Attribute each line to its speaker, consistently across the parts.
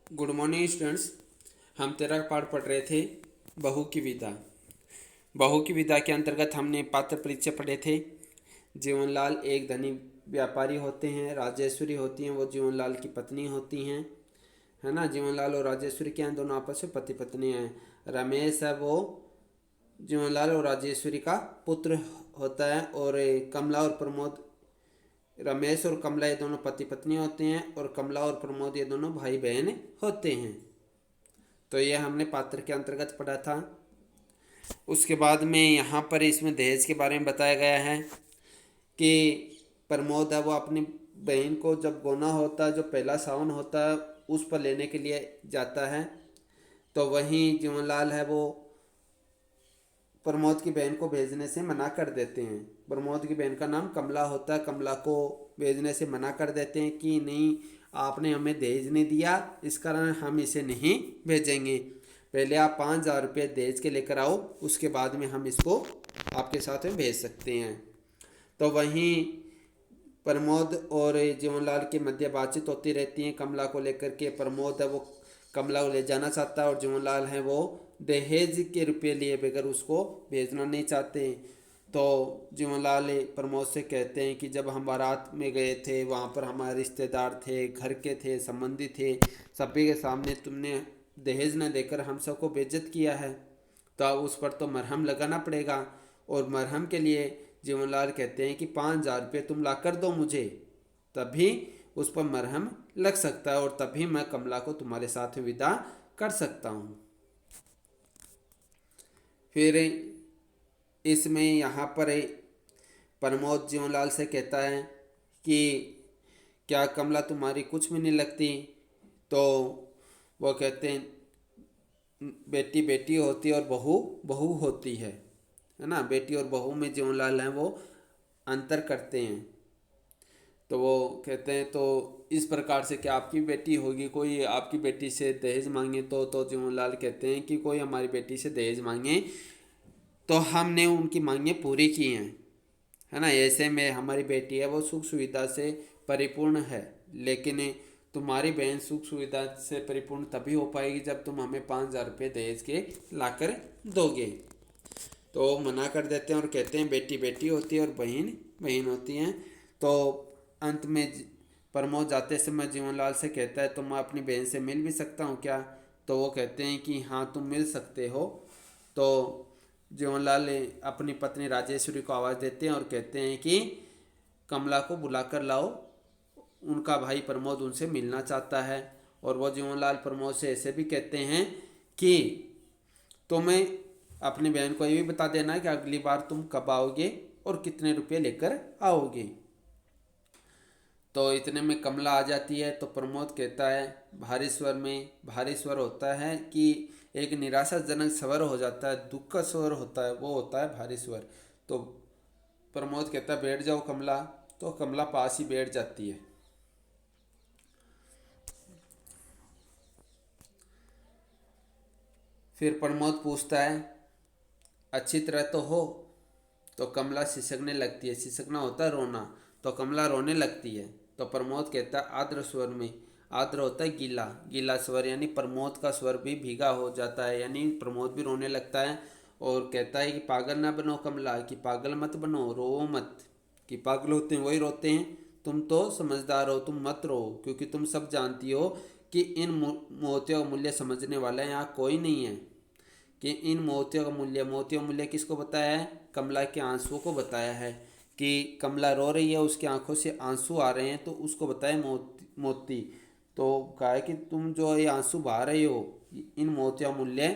Speaker 1: Good morning students. हम तेरा पाठ पढ़ रहे थे बहू की विदा। बहू की विदा के अंतर्गत हमने पात्र परिचय पढ़े थे। जीवनलाल एक धनी व्यापारी होते हैं, राजेश्वरी होती हैं, वो जीवनलाल की पत्नी होती हैं, है ना। जीवनलाल और राजेश्वरी क्या हैं, दोनों आपस में पति पत्नी हैं। रमेश है वो जीवनलाल और राजेश्वरी का पुत्र होता है, और कमला और प्रमोद, रमेश और कमला ये दोनों पति पत्नी होते हैं, और कमला और प्रमोद ये दोनों भाई बहन होते हैं। तो ये हमने पात्र के अंतर्गत पढ़ा था। उसके बाद में यहाँ पर इसमें दहेज के बारे में बताया गया है कि प्रमोद है वो अपनी बहन को जब गोना होता है, जो पहला सावन होता है, उस पर लेने के लिए जाता है। तो वहीं जीवनलाल है वो प्रमोद की बहन को भेजने से मना कर देते हैं। प्रमोद की बहन का नाम कमला होता है, कमला को भेजने से मना कर देते हैं कि नहीं, आपने हमें दहेज नहीं दिया, इस कारण हम इसे नहीं भेजेंगे। पहले आप 5,000 रुपये दहेज के लेकर आओ, उसके बाद में हम इसको आपके साथ में भेज सकते हैं। तो वहीं प्रमोद और जीवनलाल के मध्य बातचीत होती रहती है कमला को लेकर के। प्रमोद है वो कमला को ले जाना चाहता है, और जीवनलाल है वो दहेज के रुपये लिए बगैर उसको भेजना नहीं चाहते। तो जीवनलाल प्रमोद से कहते हैं कि जब हम बारात में गए थे, वहाँ पर हमारे रिश्तेदार थे, घर के थे, संबंधी थे, सभी के सामने तुमने दहेज न देकर हम सबको बेइज्जत किया है, तो अब उस पर तो मरहम लगाना पड़ेगा। और मरहम के लिए जीवनलाल कहते हैं कि 5,000 रुपये तुम ला कर दो मुझे, तभी उस पर मरहम लग सकता है, और तभी मैं कमला को तुम्हारे साथ विदा कर सकता हूँ। फिर इसमें यहाँ पर प्रमोद जीवनलाल से कहता है कि क्या कमला तुम्हारी कुछ भी नहीं लगती। तो वो कहते हैं बेटी बेटी होती है और बहू बहू होती है ना। बेटी और बहू में जीवनलाल हैं वो अंतर करते हैं। तो वो कहते हैं तो इस प्रकार से क्या आपकी बेटी होगी, कोई आपकी बेटी से दहेज मांगे तो जीवनलाल कहते हैं कि कोई हमारी बेटी से दहेज मांगे तो हमने उनकी मांगे पूरी की हैं, है ना। ऐसे में हमारी बेटी है वो सुख सुविधा से परिपूर्ण है, लेकिन तुम्हारी बहन सुख सुविधा से परिपूर्ण तभी हो पाएगी जब तुम हमें 5,000 रुपये दहेज के लाकर दोगे। तो मना कर देते हैं और कहते हैं बेटी बेटी होती है और बहन बहन होती हैं। तो अंत में प्रमोद जाते समय जीवनलाल से कहता है तो मैं अपनी बहन से मिल भी सकता हूँ क्या। तो वो कहते हैं कि हाँ तुम मिल सकते हो। तो जीवनलाल अपनी पत्नी राजेश्वरी को आवाज़ देते हैं और कहते हैं कि कमला को बुला कर लाओ, उनका भाई प्रमोद उनसे मिलना चाहता है। और वो जीवनलाल प्रमोद से ऐसे भी कहते हैं कि तुम्हें अपनी बहन को ये भी बता देना कि अगली बार तुम कब आओगे और कितने रुपये लेकर आओगे। तो इतने में कमला आ जाती है। तो प्रमोद कहता है भारी स्वर में, भारी स्वर होता है कि एक निराशाजनक स्वर हो जाता है, दुख का स्वर होता है, वो होता है भारी स्वर। तो प्रमोद कहता है बैठ जाओ कमला। तो कमला पास ही बैठ जाती है। फिर प्रमोद पूछता है अच्छी तरह तो हो। तो कमला सिसकने लगती है, सिसकना होता है रोना, तो कमला रोने लगती है। तो प्रमोद कहता है आर्द्र स्वर में, आर्द्र होता है गीला, गीला स्वर, यानी प्रमोद का स्वर भी भीगा हो जाता है, यानी प्रमोद भी रोने लगता है। और कहता है कि पागल ना बनो कमला, कि पागल मत बनो, रो मत, कि पागल होते हैं वही रोते हैं, तुम तो समझदार हो, तुम मत रो, क्योंकि तुम सब जानती हो कि इन मोतियों का मूल्य समझने वाला यहाँ कोई नहीं है। कि इन मोतियों का मूल्य, मोतियों का मूल्य किसको बताया है, कमला के आंसुओं को बताया है। कि कमला रो रही है, उसकी आंखों से आंसू आ रहे हैं, तो उसको बताया मोती मोती। तो कहा है कि तुम जो ये आंसू बहा रहे हो, इन मोतियों का मूल्य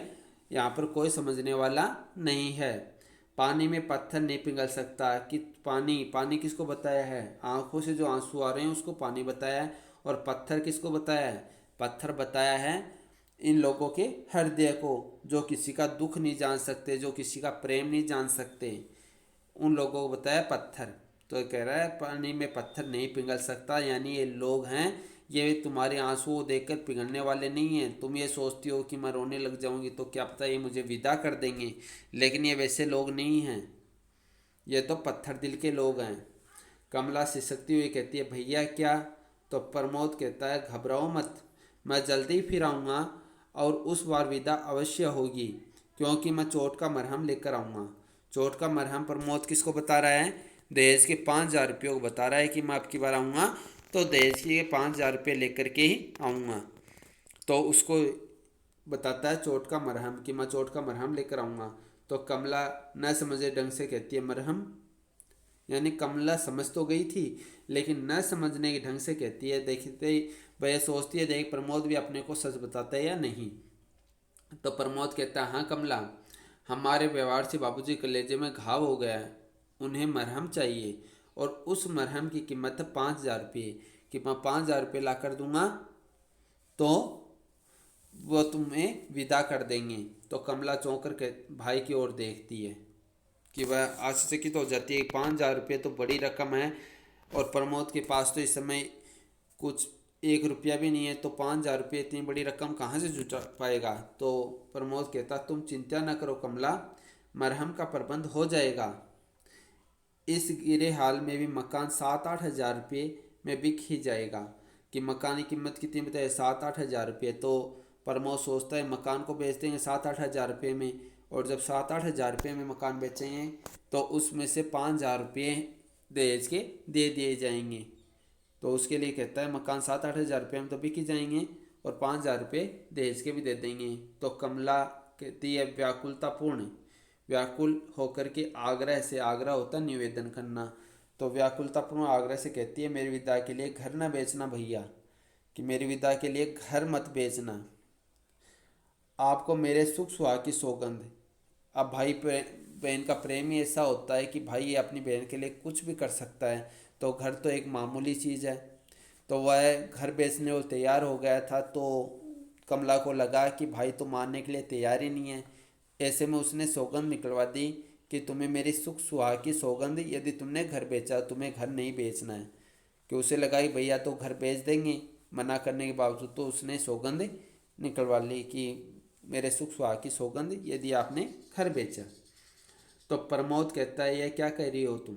Speaker 1: यहाँ पर कोई समझने वाला नहीं है। पानी में पत्थर नहीं पिघल सकता, कि पानी, पानी किसको बताया है, आंखों से जो आंसू आ रहे हैं उसको पानी बताया है। और पत्थर किसको बताया है, पत्थर बताया है इन लोगों के हृदय को, जो किसी का दुख नहीं जान सकते, जो किसी का प्रेम नहीं जान सकते, उन लोगों को बताया पत्थर। तो कह रहा है पानी में पत्थर नहीं पिघल सकता, यानी ये लोग हैं, ये तुम्हारे आंसू देखकर पिघलने वाले नहीं हैं। तुम ये सोचती हो कि मैं रोने लग जाऊंगी तो क्या पता ये मुझे विदा कर देंगे, लेकिन ये वैसे लोग नहीं हैं, ये तो पत्थर दिल के लोग हैं। कमला सिसकती हुई कहती है भैया क्या। तो प्रमोद कहता है घबराओ मत, मैं जल्दी फिर आऊँगा और उस बार विदा अवश्य होगी, क्योंकि मैं चोट का मरहम लेकर आऊँगा। चोट का मरहम प्रमोद किसको बता रहा है? दहेज के 5,000 रुपये को बता रहा है कि मैं अब की बार आऊँगा तो दहेज के 5,000 रुपये लेकर के ही आऊँगा। तो उसको बताता है चोट का मरहम कि मैं चोट का मरहम लेकर आऊँगा। तो कमला न समझे ढंग से कहती है मरहम, यानी कमला समझ तो गई थी लेकिन न समझने के ढंग से कहती है। देखते ही वह सोचती है देख प्रमोद भी अपने को सच बताता है या नहीं। तो प्रमोद कहता है हाँ कमला, हमारे व्यवहार से बाबूजी कलेजे में घाव हो गया है, उन्हें मरहम चाहिए और उस मरहम की कीमत है 5,000 रुपये, कि मैं 5,000 रुपये ला कर दूंगा तो वो तुम्हें विदा कर देंगे। तो कमला चौंक कर के भाई की ओर देखती है कि वह आश्चर्यचकित हो जाती है। 5,000 रुपये तो बड़ी रकम है और प्रमोद के पास तो इस समय कुछ 1 रुपया भी नहीं है, तो 5,000 रुपये इतनी बड़ी रकम कहाँ से जुटा पाएगा। तो प्रमोद कहता तुम चिंता न करो कमला, मरहम का प्रबंध हो जाएगा। इस गिरे हाल में भी मकान 7-8 हज़ार रुपये में बिक ही जाएगा। कि मकान की कीमत कितनी बताए? 7-8 हज़ार रुपये। तो प्रमोद सोचता है मकान को बेच देंगे 7-8 हज़ार रुपये में, और जब 7-8 हज़ार रुपये में मकान बेचेंगे तो उसमें से 5,000 रुपये दहेज के दे दिए जाएंगे। तो उसके लिए कहता है मकान 7-8 हज़ार रुपये में तो बिक ही जाएंगे और 5,000 रुपये दहेज के भी दे देंगे। तो कमला कहती है व्याकुल होकर के आग्रह से, आग्रह होता निवेदन करना, तो व्याकुलतापूर्ण आग्रह से कहती है मेरी विदा के लिए घर न बेचना भैया, कि मेरी विदा के लिए घर मत बेचना। आपको मेरे सुख सुहाग की सौगंध। अब भाई बहन का प्रेम ही ऐसा होता है कि भाई अपनी बहन के लिए कुछ भी कर सकता है। तो घर तो एक मामूली चीज़ है। तो वह घर बेचने को तैयार हो गया था। तो कमला को लगा कि भाई तो मानने के लिए तैयार ही नहीं है। ऐसे में उसने सौगंध निकलवा दी कि तुम्हें मेरी सुख सुहाग की सौगंध, यदि तुमने घर बेचा तुम्हें घर नहीं बेचना है। कि उसे लगा कि भैया तो घर बेच देंगे, मना करने के बावजूद तो उसने सौगंध निकलवा ली कि मेरे सुख सुहाग की सौगंध यदि आपने घर बेचा। तो प्रमोद कहता है यह क्या कह रही हो तुम?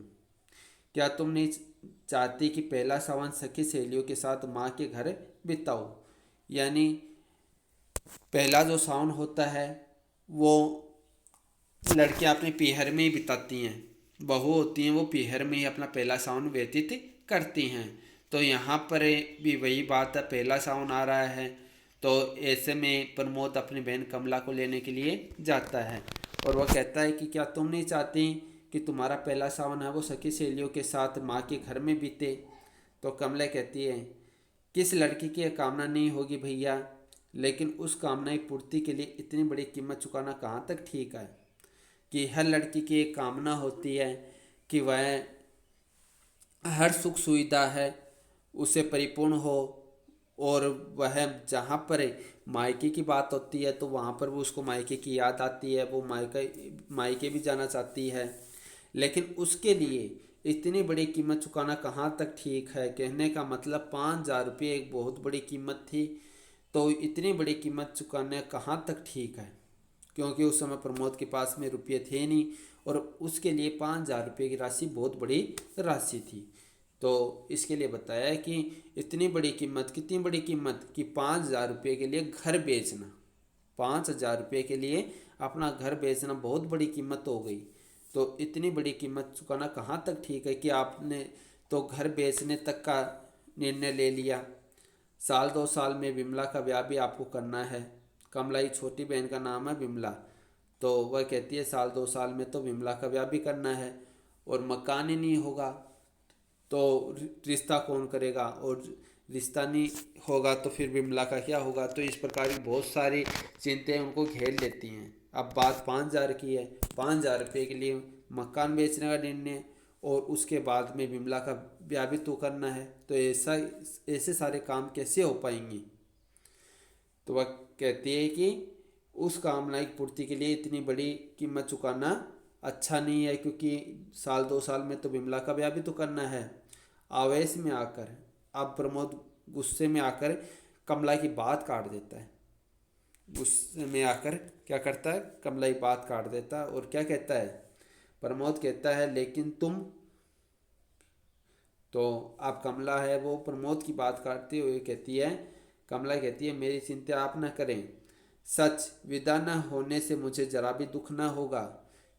Speaker 1: क्या तुम नहीं चाहती कि पहला सावन सखी सहेलियों के साथ माँ के घर बिताओ? यानी पहला जो सावन होता है वो लड़कियां अपने पीहर में ही बिताती हैं, बहू होती हैं वो पीहर में ही अपना पहला सावन व्यतीत करती हैं। तो यहाँ पर भी वही बात है, पहला सावन आ रहा है तो ऐसे में प्रमोद अपनी बहन कमला को लेने के लिए जाता है और वह कहता है कि क्या तुम नहीं चाहती कि तुम्हारा पहला सावन है वो सखी सहेलियों के साथ माँ के घर में बीते? तो कमला कहती है किस लड़की की यह कामना नहीं होगी भैया, लेकिन उस कामना की पूर्ति के लिए इतनी बड़ी कीमत चुकाना कहाँ तक ठीक है। कि हर लड़की की एक कामना होती है कि वह हर सुख सुविधा है उसे परिपूर्ण हो, और वह जहाँ पर मायके की बात होती है तो वहाँ पर वो उसको मायके की याद आती है, वो मायके भी जाना चाहती है। लेकिन उसके लिए इतनी बड़ी कीमत चुकाना कहाँ तक ठीक है। कहने का मतलब 5,000 रुपये एक बहुत बड़ी कीमत थी, तो इतनी बड़ी कीमत चुकाना कहाँ तक ठीक है, क्योंकि उस समय प्रमोद के पास में रुपये थे नहीं और उसके लिए 5,000 रुपये की राशि बहुत बड़ी राशि थी। तो इसके लिए बताया कि इतनी बड़ी कीमत, कितनी बड़ी कीमत कि 5,000 रुपये के लिए घर बेचना, 5,000 रुपये के लिए अपना घर बेचना बहुत बड़ी कीमत हो गई। तो इतनी बड़ी कीमत चुकाना कहाँ तक ठीक है कि आपने तो घर बेचने तक का निर्णय ले लिया। 1-2 साल में विमला का ब्याह भी आपको करना है। कमला की छोटी बहन का नाम है विमला। तो वह कहती है 1-2 साल में तो विमला का ब्याह भी करना है और मकान ही नहीं होगा तो रिश्ता कौन करेगा, और रिश्ता नहीं होगा तो फिर विमला का क्या होगा। तो इस प्रकार की बहुत सारी चिंताएं उनको घेर लेती हैं। अब बात 5,000 की है, 5,000 रुपये के लिए मकान बेचने का निर्णय और उसके बाद में विमला का ब्याह भी तो करना है, तो ऐसे सारे काम कैसे हो पाएंगे। तो वह कहती है कि उस कामना की पूर्ति के लिए इतनी बड़ी कीमत चुकाना अच्छा नहीं है, क्योंकि 1-2 साल में तो विमला का ब्याह भी तो करना है। आवेश में आकर अब प्रमोद गुस्से में आकर कमला की बात काट देता है। गुस्से में आकर क्या करता है, कमला की बात काट देता है और क्या कहता है, प्रमोद कहता है लेकिन तुम। तो अब कमला है वो प्रमोद की बात काटते हुए कहती है कमला कहती है मेरी चिंता आप न करें, सच विदा न होने से मुझे जरा भी दुख न होगा।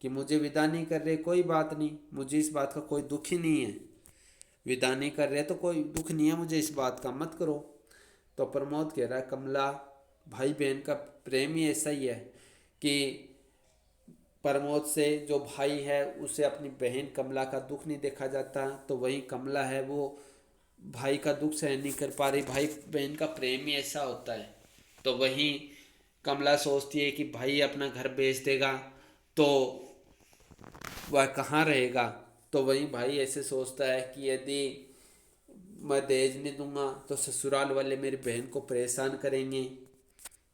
Speaker 1: कि मुझे विदा नहीं कर रहे कोई बात नहीं, मुझे इस बात का कोई दुख ही नहीं है। विदा नहीं कर रहे तो कोई दुख नहीं है मुझे, इस बात का मत करो। तो प्रमोद कह रहा है कमला, भाई बहन का प्रेम ही ऐसा ही है कि प्रमोद से जो भाई है उसे अपनी बहन कमला का दुख नहीं देखा जाता, तो वही कमला है वो भाई का दुख सहन नहीं कर पा रही। भाई बहन का प्रेम ही ऐसा होता है। तो वही कमला सोचती है कि भाई अपना घर बेच देगा तो वह कहाँ रहेगा। तो वही भाई ऐसे सोचता है कि यदि मैं दहेज नहीं दूंगा तो ससुराल वाले मेरी बहन को परेशान करेंगे।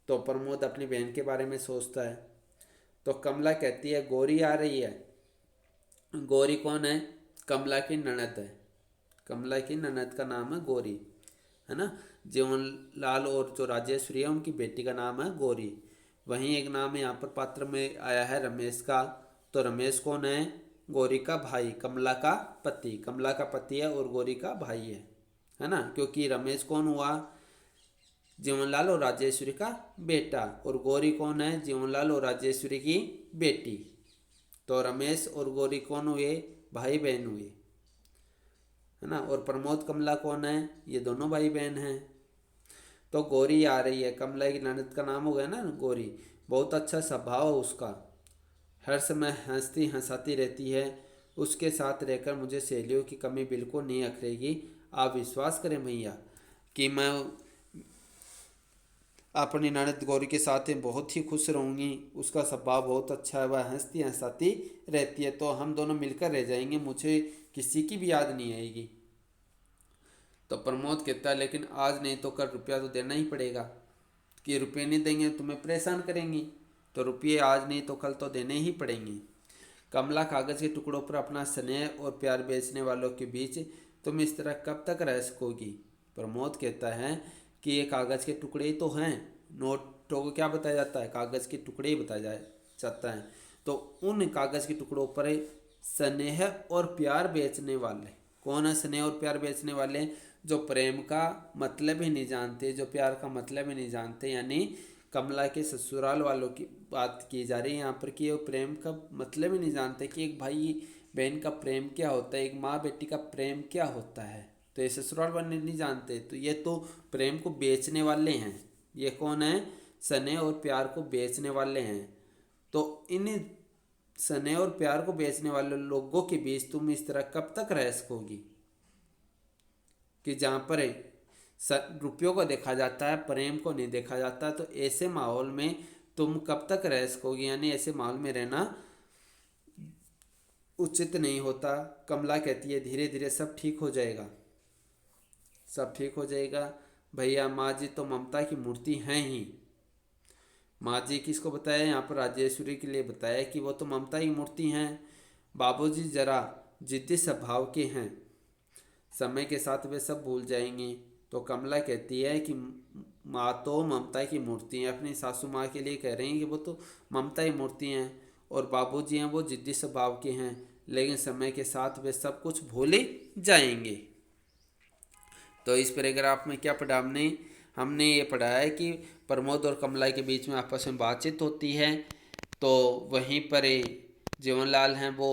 Speaker 1: तो प्रमोद अपनी बहन के बारे में सोचता है। तो कमला कहती है गौरी आ रही है। गौरी कौन है? कमला की ननद है। कमला की ननद का नाम है गौरी, है ना। जीवनलाल और जो राजेश्वरी है उनकी बेटी का नाम है गौरी। वहीं एक नाम यहाँ पर पात्र में आया है रमेश का। तो रमेश कौन है? गौरी का भाई, कमला का पति। कमला का पति है और गौरी का भाई है ना। क्योंकि रमेश कौन हुआ? जीवनलाल और राजेश्वरी का बेटा। और गौरी कौन है? जीवनलाल और राजेश्वरी की बेटी। तो रमेश और गौरी कौन हुए? भाई बहन हुए, है ना। और प्रमोद कमला कौन है? ये दोनों भाई बहन हैं। तो गौरी आ रही है, कमला की ननद का नाम हो गया ना गौरी। बहुत अच्छा स्वभाव है उसका, हर समय हंसती हंसाती रहती है। उसके साथ रहकर मुझे सहेलियों की कमी बिल्कुल नहीं अखरेगी। आप विश्वास करें भैया कि मैं अपनी ननद गौरी के साथ बहुत ही खुश रहूँगी। उसका स्वभाव बहुत अच्छा है, वह हंसती हंसाती रहती है। तो हम दोनों मिलकर रह जाएंगे, मुझे किसी की भी याद नहीं आएगी। तो प्रमोद कहता है लेकिन आज नहीं तो कल रुपया तो देना ही पड़ेगा। कि रुपये नहीं देंगे तुम्हें परेशान करेंगी, तो रुपये आज नहीं तो कल तो देने ही पड़ेंगे। कमला कागज़ के टुकड़ों पर अपना स्नेह और प्यार बेचने वालों के बीच तुम इस तरह कब तक रह सकोगी? प्रमोद कहता है कि ये कागज़ के टुकड़े ही तो हैं। नोटों को क्या बताया जाता है? कागज़ के टुकड़े ही बताया जाता है। तो उन कागज़ के टुकड़ों पर स्नेह और प्यार बेचने वाले कौन है? स्नेह और प्यार बेचने वाले जो प्रेम का मतलब ही नहीं जानते, जो प्यार का मतलब ही नहीं जानते। यानी कमला के ससुराल वालों की बात की जा रही है यहाँ पर कि वो प्रेम का मतलब ही नहीं जानते कि एक भाई बहन का प्रेम क्या होता है, एक माँ बेटी का प्रेम क्या होता है। तो ये ससुराल वाले नहीं जानते, तो ये तो प्रेम को बेचने वाले हैं। ये कौन है? स्नेह और प्यार को बेचने वाले हैं। तो इन स्नेह और प्यार को बेचने वाले लोगों के बीच तुम इस तरह कब तक रह सकोगी कि जहाँ पर रुपयों को देखा जाता है, प्रेम को नहीं देखा जाता। तो ऐसे माहौल में तुम कब तक रह सकोगी? यानी ऐसे माहौल में रहना उचित नहीं होता। कमला कहती है धीरे धीरे सब ठीक हो जाएगा, सब ठीक हो जाएगा भैया। माँ जी तो ममता की मूर्ति हैं ही। माँ जी किसको बताया? यहाँ पर राजेश्वरी के लिए बताया कि वो तो ममता की मूर्ति हैं। बाबूजी जरा जिद्दी स्वभाव के हैं, समय के साथ वे सब भूल जाएंगे। तो कमला कहती है कि माँ तो ममता की मूर्ति हैं, अपनी सासू माँ के लिए कह रही हैं कि वो तो ममता की मूर्ति हैं। और बाबूजी हैं वो जिद्दी स्वभाव के हैं, लेकिन समय के साथ वे सब कुछ भूल ही जाएंगे। तो इस पैराग्राफ में क्या पढ़ा हमने ये पढ़ा है कि प्रमोद और कमला के बीच में आपस में बातचीत होती है। तो वहीं पर जीवनलाल हैं वो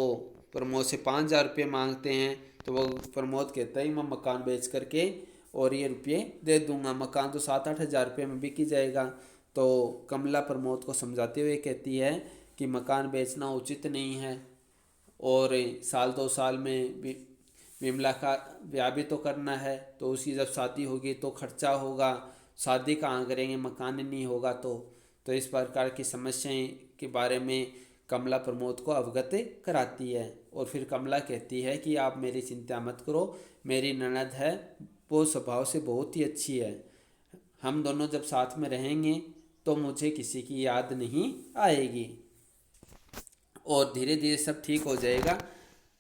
Speaker 1: प्रमोद से 5,000 रुपये मांगते हैं। तो वो प्रमोद कहता है मैं मकान बेच करके और ये रुपये दे दूंगा। मकान तो 7-8 हज़ार रुपये में बिक ही जाएगा। तो कमला प्रमोद को समझाते हुए कहती है कि मकान बेचना उचित नहीं है और साल 2 साल में विमला का ब्याह भी तो करना है। तो उसकी जब शादी होगी तो खर्चा होगा, शादी कहाँ करेंगे, मकान नहीं होगा। तो इस प्रकार की समस्याएं के बारे में कमला प्रमोद को अवगत कराती है। और फिर कमला कहती है कि आप मेरी चिंता मत करो, मेरी ननद है वो स्वभाव से बहुत ही अच्छी है। हम दोनों जब साथ में रहेंगे तो मुझे किसी की याद नहीं आएगी और धीरे धीरे सब ठीक हो जाएगा,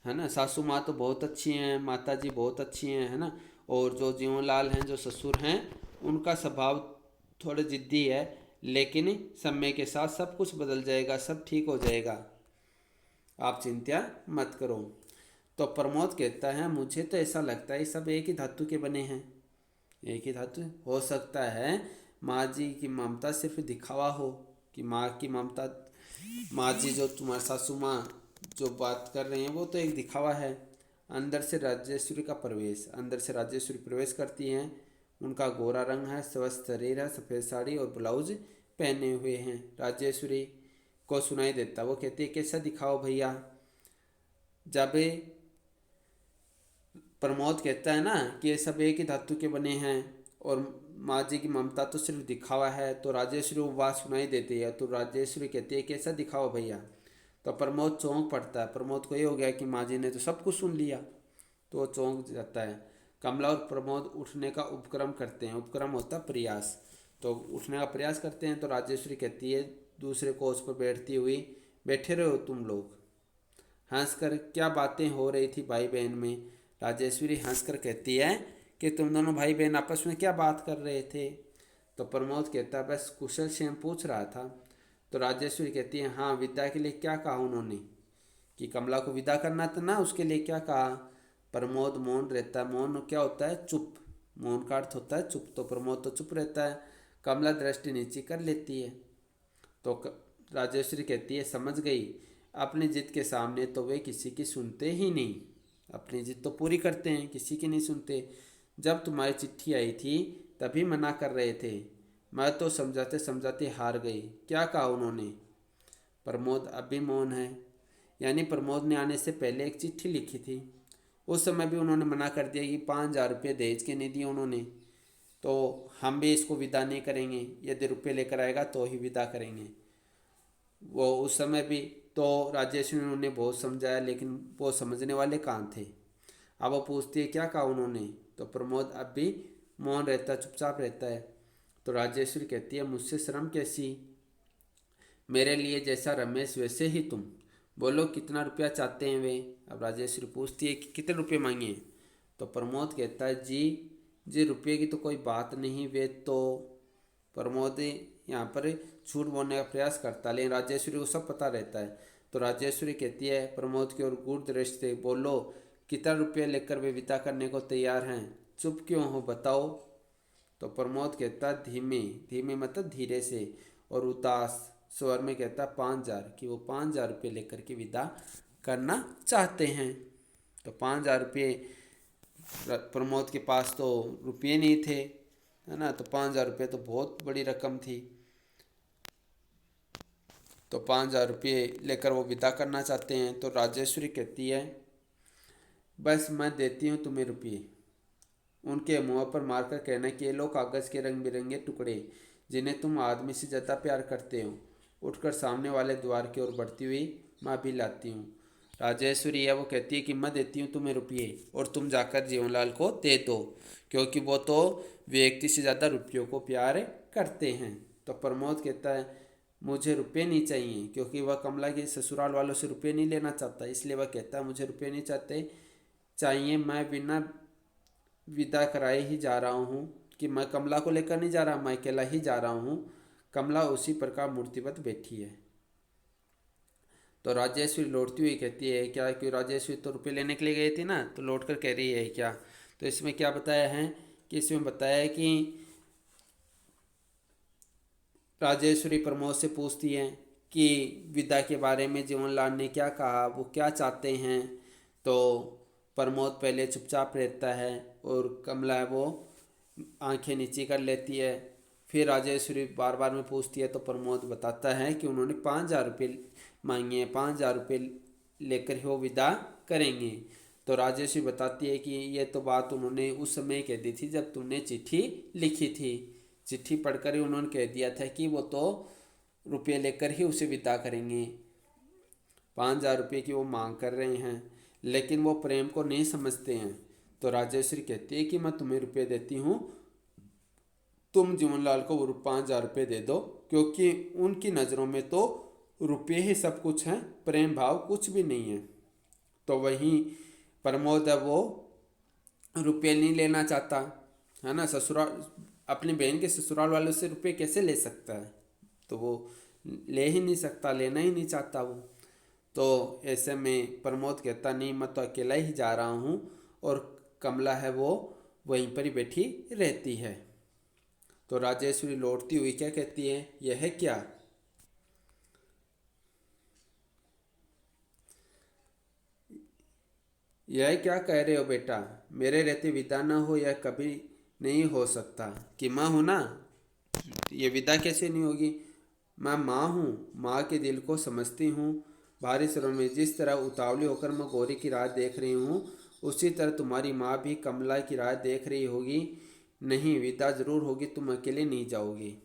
Speaker 1: है ना। सासू माँ तो बहुत अच्छी हैं, माता जी बहुत अच्छी हैं, है ना। और जो जीवनलाल हैं जो ससुर हैं उनका स्वभाव थोड़ा जिद्दी है, लेकिन समय के साथ सब कुछ बदल जाएगा, सब ठीक हो जाएगा, आप चिंता मत करो। तो प्रमोद कहता है मुझे तो ऐसा लगता है सब एक ही धातु के बने हैं। एक ही धातु हो सकता है माँ जी की ममता सिर्फ दिखावा हो, कि माँ की ममता, माँ जी जो तुम्हारे सासू माँ जो बात कर रही हैं वो तो एक दिखावा है। अंदर से राजेश्वरी का प्रवेश, अंदर से राजेश्वरी प्रवेश करती हैं। उनका गोरा रंग है, स्वस्थ शरीर है, सफ़ेद साड़ी और ब्लाउज पहने हुए हैं। राजेश्वरी को सुनाई देता, वो कहती है कैसा दिखाओ भैया। जब प्रमोद कहता है ना कि ये सब एक ही धातु के बने हैं और माँ जी की ममता तो सिर्फ दिखावा है, तो राजेश्वरी वो बात सुनाई देती है। तो राजेश्वरी कहती है कैसा दिखाओ भैया। तो प्रमोद चौंक पड़ता है, प्रमोद को ये हो गया कि माँ जी ने तो सब कुछ सुन लिया, तो वो चौंक जाता है। कमला और प्रमोद उठने का उपक्रम करते हैं, उपक्रम होता है प्रयास, तो उठने का प्रयास करते हैं। तो राजेश्वरी कहती है दूसरे कोच पर बैठती हुई, बैठे रहो तुम लोग। हंसकर क्या बातें हो रही थी भाई बहन में। राजेश्वरी हंसकर कहती है कि तुम दोनों भाई बहन आपस में क्या बात कर रहे थे। तो प्रमोद कहता है बस कुशल क्षेम पूछ रहा था। तो राजेश्वरी कहती है हाँ, विदा के लिए क्या कहा उन्होंने, कि कमला को विदा करना था ना, उसके लिए क्या कहा। प्रमोद मौन रहता है। मौन क्या होता है, चुप। मौन का अर्थ होता है चुप, तो प्रमोद तो चुप रहता है। कमला दृष्टि नीची कर लेती है। तो राजेश्वरी कहती है समझ गई, अपनी जिद के सामने तो वे किसी की सुनते ही नहीं। अपनी जिद तो पूरी करते हैं, किसी की नहीं सुनते। जब तुम्हारी चिट्ठी आई थी तभी मना कर रहे थे, मैं तो समझाते समझाते हार गई। क्या कहा उन्होंने। प्रमोद अभी मौन है, यानी प्रमोद ने आने से पहले एक चिट्ठी लिखी थी, उस समय भी उन्होंने मना कर दिया कि 5,000 रुपये दहेज के नहीं दिए उन्होंने, तो हम भी इसको विदा नहीं करेंगे, यदि रुपये लेकर आएगा तो ही विदा करेंगे। वो उस समय भी तो राजेश्वरी ने उन्हें बहुत समझाया, लेकिन वो समझने वाले कहाँ थे। अब वो पूछती है क्या कहा उन्होंने, तो प्रमोद अब भी मौन रहता है, चुपचाप रहता है। तो राजेश्वरी कहती है मुझसे शर्म कैसी, मेरे लिए जैसा रमेश वैसे ही तुम, बोलो कितना रुपया चाहते हैं वे। अब राजेश्वरी पूछती है कि कितने रुपये मांगे। तो प्रमोद कहता है जी जी रुपये की तो कोई बात नहीं, वे तो। प्रमोद यहाँ पर झूठ बोलने का प्रयास करता है, लेकिन राजेश्वरी को सब पता रहता है। तो राजेश्वरी कहती है प्रमोद की ओर गूढ़ दृष्टि से, बोलो कितना रुपया लेकर वे विदा करने को तैयार हैं, चुप क्यों हो बताओ। तो प्रमोद कहता धीमे धीमे मतलब धीरे से और उदास स्वर में कहता 5,000, कि वो 5,000 रुपये लेकर के विदा करना चाहते हैं। तो 5,000 रुपये, प्रमोद के पास तो रुपये नहीं थे, है ना, तो 5,000 रुपये तो बहुत बड़ी रकम थी। तो 5,000 रुपये लेकर वो विदा करना चाहते हैं। तो राजेश्वरी कहती है बस मैं देती हूँ तुम्हें रुपये। उनके मुँह पर मारकर कहना कि ये लो कागज़ के रंग बिरंगे टुकड़े, जिन्हें तुम आदमी से ज़्यादा प्यार करते हो। उठकर सामने वाले द्वार की ओर बढ़ती हुई मैं भी लाती हूँ। राजेश्वरी है वो कहती है कि मैं देती हूँ तुम्हें रुपये और तुम जाकर जीवनलाल को दे दो, क्योंकि वो तो व्यक्ति से ज़्यादा रुपयों को प्यार करते हैं। तो प्रमोद कहता है मुझे रुपये नहीं चाहिए, क्योंकि वह कमला के ससुराल वालों से रुपये नहीं लेना चाहता, इसलिए वह कहता है मुझे रुपये नहीं चाहते चाहिए, मैं बिना विदा कराए ही जा रहा हूँ, कि मैं कमला को लेकर नहीं जा रहा, मैं अकेला ही जा रहा हूँ। कमला उसी प्रकार मूर्तिवत बैठी है। तो राजेश्वरी लौटती हुई कहती है क्या, क्यों राजेश्वरी तो रुपये लेने के लिए गई थी ना, तो लौट कर कह रही है क्या। तो इसमें क्या बताया है कि इसमें बताया है कि राजेश्वरी प्रमोद से पूछती हैं कि विदा के बारे में जीवनलाल ने क्या कहा, वो क्या चाहते हैं। तो प्रमोद पहले चुपचाप रहता है और कमला वो आंखें नीची कर लेती है। फिर राजेश्वरी बार बार में पूछती है, तो प्रमोद बताता है कि उन्होंने 5,000 रुपये मांगे हैं, 5,000 रुपये लेकर ही वो विदा करेंगे। तो राजेश्वरी बताती है कि ये तो बात उन्होंने उस समय कह दी थी जब तुमने चिट्ठी लिखी थी। चिट्ठी पढ़कर ही उन्होंने कह दिया था कि वो तो रुपये लेकर ही उसे विदा करेंगे। 5,000 रुपये की वो मांग कर रहे हैं, लेकिन वो प्रेम को नहीं समझते हैं। तो राजेश्वरी कहती है कि मैं तुम्हें रुपये देती हूँ, तुम जीवनलाल को वो 5,000 रुपये दे दो, क्योंकि उनकी नज़रों में तो रुपये ही सब कुछ हैं, प्रेम भाव कुछ भी नहीं है। तो वहीं प्रमोद है वो रुपये नहीं लेना चाहता, है ना, ससुराल अपनी बहन के ससुराल वालों से रुपये कैसे ले सकता है, तो वो ले ही नहीं सकता, लेना ही नहीं चाहता वो। तो ऐसे में प्रमोद कहता नहीं, मैं तो अकेला ही जा रहा हूँ और कमला है वो वहीं पर ही बैठी रहती है। तो राजेश्वरी लौटती हुई क्या कहती है, यह है क्या? यह क्या कह रहे हो बेटा, मेरे रहते विदा न हो, यह कभी नहीं हो सकता। कि माँ हूँ ना, ये विदा कैसे नहीं होगी? मैं माँ हूँ, माँ के दिल को समझती हूँ। भारी स्वरों में, जिस तरह उतावली होकर मैं गौरी की राह देख रही हूँ, उसी तरह तुम्हारी माँ भी कमला की राह देख रही होगी। नहीं, विदा जरूर होगी, तुम अकेले नहीं जाओगी।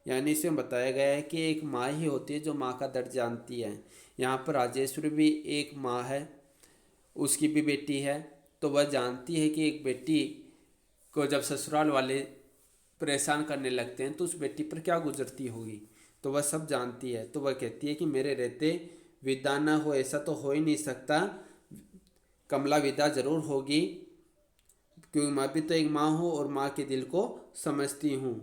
Speaker 1: यानी इसमें बताया गया है कि एक माँ ही होती है जो माँ का दर्द जानती है। यहाँ पर राजेश्वरी भी एक माँ है, उसकी भी बेटी है, तो वह जानती है कि एक बेटी को जब ससुराल वाले परेशान करने लगते हैं तो उस बेटी पर क्या गुजरती होगी। तो वह सब जानती है। तो वह कहती है कि मेरे रहते विदा ना हो, ऐसा तो हो ही नहीं सकता, कमला विदा जरूर होगी, क्योंकि मैं भी तो एक माँ हूँ और माँ के दिल को समझती हूँ।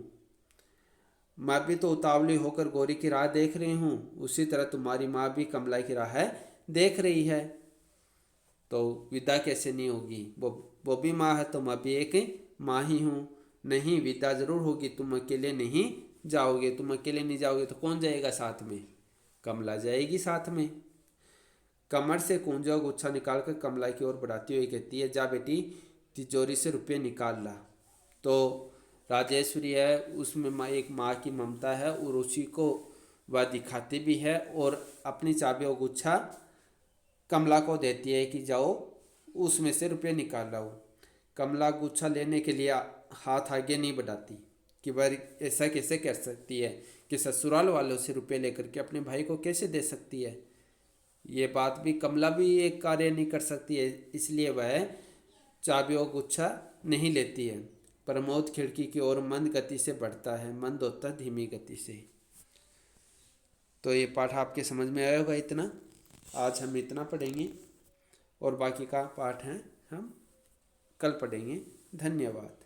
Speaker 1: मैं भी तो उतावली होकर गौरी की राह देख रही हूँ, उसी तरह तुम्हारी माँ भी कमला की राह देख रही है। तो विदा कैसे नहीं होगी? वो भी माँ है तो मैं भी एक माँ ही हूँ। नहीं, विदा जरूर होगी, तुम अकेले नहीं जाओगे। तुम अकेले नहीं जाओगे तो कौन जाएगा साथ में? कमला जाएगी साथ में। कमर से कुंजा गुच्छा निकालकर कमला की ओर बढ़ाती हुई कहती है, जा बेटी, तिजोरी से रुपये निकाल ला। तो राजेश्वरी है, उसमें एक माँ की ममता है और उसी को वह दिखाती भी है और अपनी चाबी और गुच्छा कमला को देती है कि जाओ उसमें से रुपये निकाल लाओ। कमला गुच्छा लेने के लिए हाथ आगे नहीं बढ़ाती कि वह ऐसा कैसे कर सकती है कि ससुराल वालों से रुपये लेकर के अपने भाई को कैसे दे सकती है। ये बात भी कमला भी एक कार्य नहीं कर सकती है, इसलिए वह चाबी और गुच्छा नहीं लेती है। प्रमोद खिड़की की ओर मंद गति से बढ़ता है, मंद होता धीमी गति से। तो ये पाठ आपके समझ में आया होगा इतना। आज हम इतना पढ़ेंगे और बाकी का पाठ है हम कल पढ़ेंगे। धन्यवाद।